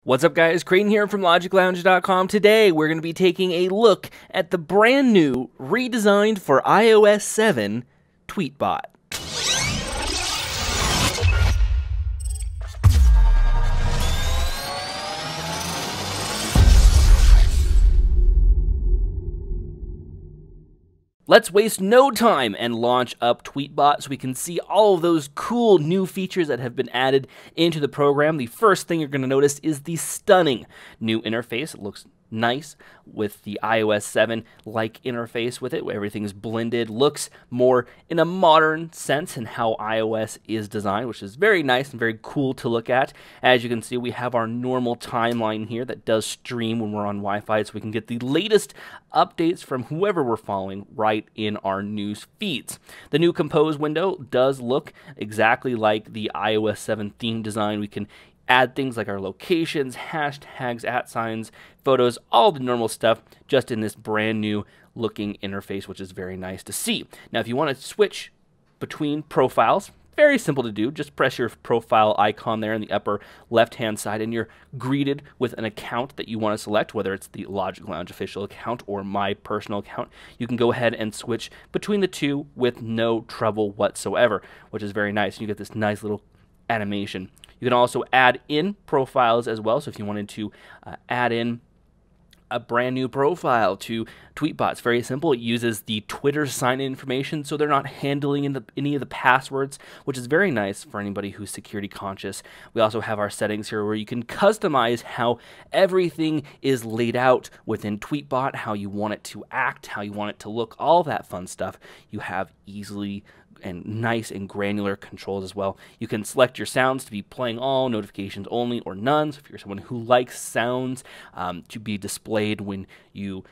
What's up, guys? Creighton here from LogicLounge.com. Today, we're going to be taking a look at the brand new, redesigned for iOS 7, TweetBot. Let's waste no time and launch up TweetBot so we can see all of those cool new features that have been added into the program. The first thing you're going to notice is the stunning new interface. It looks nice with the iOS 7-like interface with it, where everything's blended, looks more in a modern sense in how iOS is designed, which is very nice and very cool to look at. As you can see, we have our normal timeline here that does stream when we're on Wi-Fi, so we can get the latest updates from whoever we're following right in our news feeds. The new Compose window does look exactly like the iOS 7 theme design. We can add things like our locations, hashtags, @signs, photos, all the normal stuff just in this brand new looking interface, which is very nice to see. Now, if you want to switch between profiles, very simple to do. Just press your profile icon there in the upper left-hand side, and you're greeted with an account that you want to select, whether it's the LogicLounge official account or my personal account. You can go ahead and switch between the two with no trouble whatsoever, which is very nice. You get this nice little animation. You can also add in profiles as well. So if you wanted to add in a brand new profile to TweetBot, it's very simple. It uses the Twitter sign-in information, so they're not handling any of the passwords, which is very nice for anybody who's security conscious. We also have our settings here where you can customize how everything is laid out within TweetBot, how you want it to act, how you want it to look, all that fun stuff you have easily and nice and granular controls as well. You can select your sounds to be playing all, notifications only, or none. So if you're someone who likes sounds to be displayed when you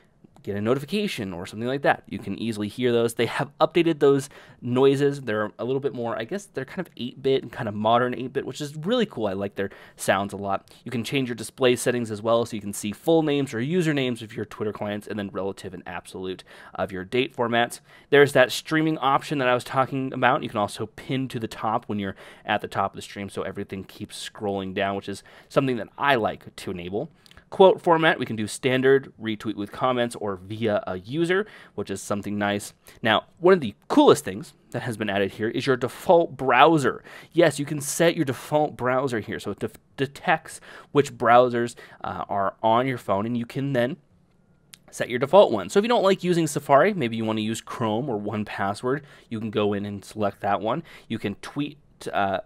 get a notification or something like that, you can easily hear those. They have updated those noises. They're a little bit more, I guess they're kind of 8-bit and kind of modern 8-bit, which is really cool. I like their sounds a lot. You can change your display settings as well, so you can see full names or usernames of your Twitter clients, and then relative and absolute of your date formats. There's that streaming option that I was talking about. You can also pin to the top when you're at the top of the stream, so everything keeps scrolling down, which is something that I like to enable. Quote format, we can do standard, retweet with comments, or via a user, which is something nice. Now, one of the coolest things that has been added here is your default browser. Yes, you can set your default browser here, so it detects which browsers are on your phone, and you can then set your default one. So if you don't like using Safari, maybe you want to use Chrome or 1Password, you can go in and select that one. You can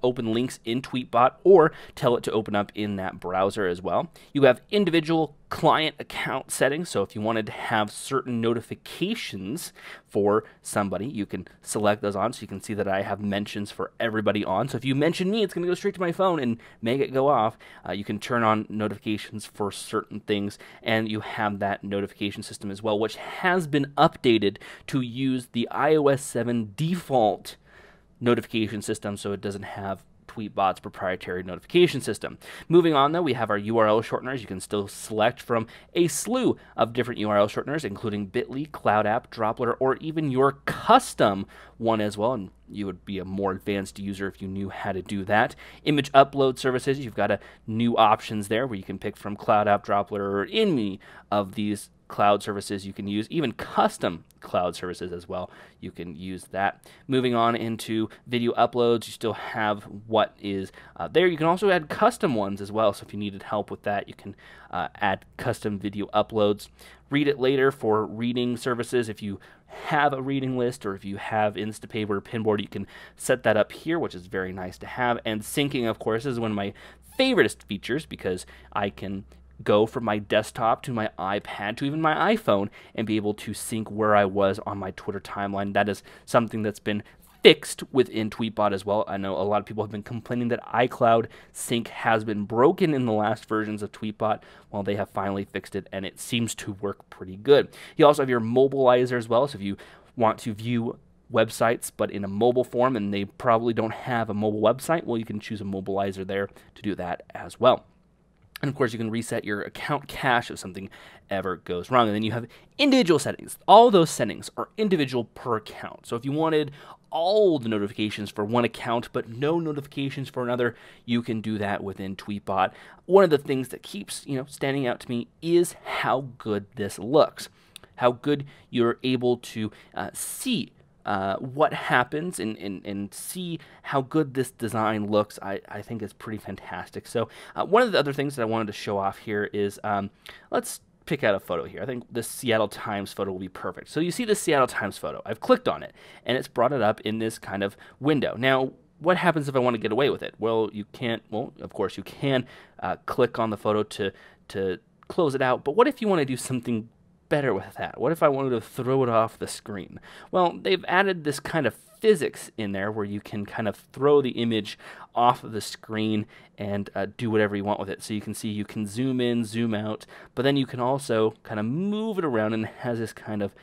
open links in TweetBot or tell it to open up in that browser as well. You have individual client account settings, so if you wanted to have certain notifications for somebody, you can select those on, so you can see that I have mentions for everybody on. So if you mention me, it's going to go straight to my phone and make it go off. You can turn on notifications for certain things, and you have that notification system as well, which has been updated to use the iOS 7 default notification system, so it doesn't have TweetBot's proprietary notification system. Moving on, though, we have our URL shorteners. You can still select from a slew of different URL shorteners, including Bitly, Cloud App, Droplet, or even your custom one as well, and you would be a more advanced user if you knew how to do that. Image upload services, you've got new options there where you can pick from Cloud App, Droplet, or any of these cloud services you can use, even custom cloud services as well. You can use that. Moving on into video uploads, you still have what is there. You can also add custom ones as well. So if you needed help with that, you can add custom video uploads. Read it later for reading services. If you have a reading list or if you have Instapaper or Pinboard, you can set that up here, which is very nice to have. And syncing, of course, is one of my favorite features because I can go from my desktop to my iPad to even my iPhone and be able to sync where I was on my Twitter timeline. That is something that's been fixed within TweetBot as well. I know a lot of people have been complaining that iCloud sync has been broken in the last versions of TweetBot. Well, they have finally fixed it, and it seems to work pretty good. You also have your mobilizer as well, so if you want to view websites but in a mobile form and they probably don't have a mobile website, well, you can choose a mobilizer there to do that as well. And of course, you can reset your account cache if something ever goes wrong. And then you have individual settings. All those settings are individual per account. So if you wanted all the notifications for one account, but no notifications for another, you can do that within TweetBot. One of the things that keeps, standing out to me is how good this looks, how good you're able to see what happens and see how good this design looks. I think it's pretty fantastic. So one of the other things that I wanted to show off here is, let's pick out a photo here. I think this Seattle Times photo will be perfect. So you see the Seattle Times photo. I've clicked on it, and it's brought it up in this kind of window. Now, what happens if I want to get away with it? Well, you can't. Well, of course, you can click on the photo to close it out. But what if you want to do something better with that? What if I wanted to throw it off the screen? Well, they've added this kind of physics in there where you can kind of throw the image off of the screen and do whatever you want with it. So you can see you can zoom in, zoom out, but then you can also kind of move it around, and it has this kind of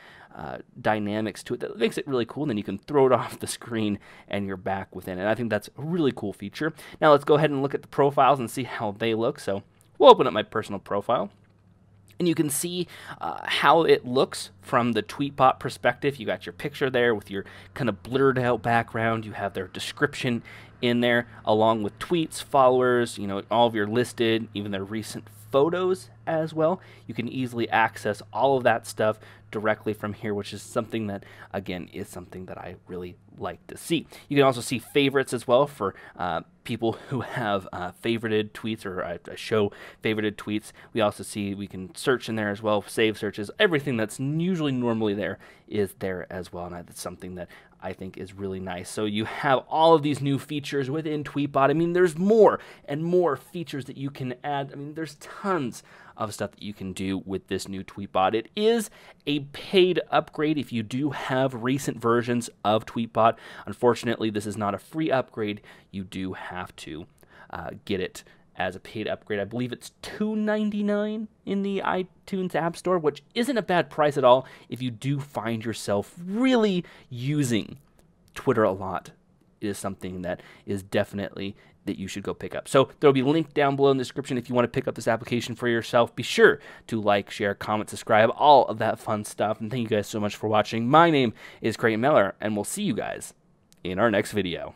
dynamics to it that makes it really cool. And then you can throw it off the screen and you're back within it. I think that's a really cool feature. Now let's go ahead and look at the profiles and see how they look. So we'll open up my personal profile. And you can see how it looks from the TweetBot perspective. You got your picture there with your kind of blurred out background. You have their description in there along with tweets, followers, all of your listed, even their recent photos as well. You can easily access all of that stuff directly from here, which is something that, again, is something that I really like to see. You can also see favorites as well for people who have favorited tweets, or I show favorited tweets. We also see we can search in there as well, save searches. Everything that's usually normally there is there as well, and that's something that I think is really nice. So you have all of these new features within TweetBot. I mean, there's more and more features that you can add. I mean, there's tons of stuff that you can do with this new TweetBot. It is a paid upgrade if you do have recent versions of TweetBot. Unfortunately, this is not a free upgrade. You do have to get it as a paid upgrade. I believe it's $2.99 in the iTunes App Store, which isn't a bad price at all if you do find yourself really using Twitter a lot. It is something that is definitely that you should go pick up. So there will be a link down below in the description if you want to pick up this application for yourself. Be sure to like, share, comment, subscribe, all of that fun stuff. And thank you guys so much for watching. My name is Creighton Miller, and we'll see you guys in our next video.